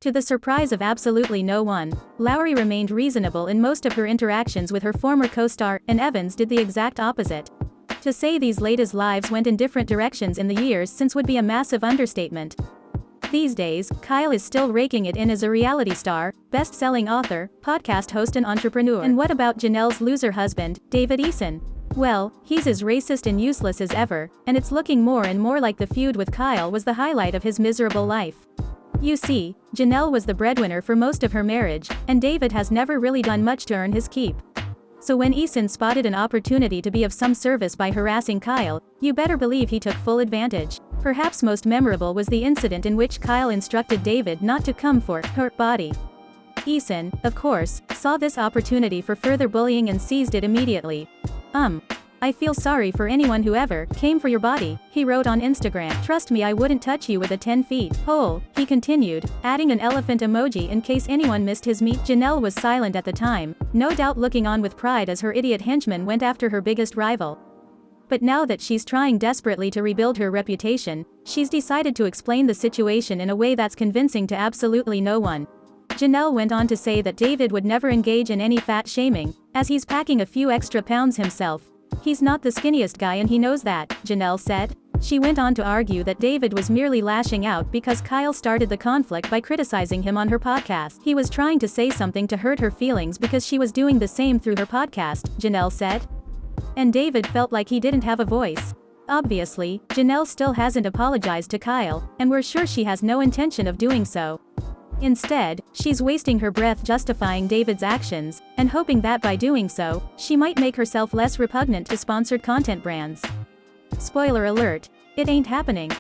To the surprise of absolutely no one, Lowry remained reasonable in most of her interactions with her former co-star, and Evans did the exact opposite. To say these ladies' lives went in different directions in the years since would be a massive understatement. These days, Kail is still raking it in as a reality star, best-selling author, podcast host and entrepreneur. And what about Jenelle's loser husband, David Eason? Well, he's as racist and useless as ever, and it's looking more and more like the feud with Kail was the highlight of his miserable life. You see, Jenelle was the breadwinner for most of her marriage, and David has never really done much to earn his keep. So when Eason spotted an opportunity to be of some service by harassing Kail, you better believe he took full advantage. Perhaps most memorable was the incident in which Kail instructed David not to come for her body. Eason, of course, saw this opportunity for further bullying and seized it immediately. I feel sorry for anyone who ever came for your body, he wrote on Instagram. Trust me, I wouldn't touch you with a 10-foot pole, he continued, adding an elephant emoji in case anyone missed his meat. Jenelle was silent at the time, no doubt looking on with pride as her idiot henchman went after her biggest rival. But now that she's trying desperately to rebuild her reputation, she's decided to explain the situation in a way that's convincing to absolutely no one. Jenelle went on to say that David would never engage in any fat shaming, as he's packing a few extra pounds himself. He's not the skinniest guy and he knows that, Jenelle said. She went on to argue that David was merely lashing out because Kail started the conflict by criticizing him on her podcast. He was trying to say something to hurt her feelings because she was doing the same through her podcast, Jenelle said. And David felt like he didn't have a voice. Obviously, Jenelle still hasn't apologized to Kail, and we're sure she has no intention of doing so. Instead, she's wasting her breath justifying David's actions, and hoping that by doing so, she might make herself less repugnant to sponsored content brands. Spoiler alert, it ain't happening.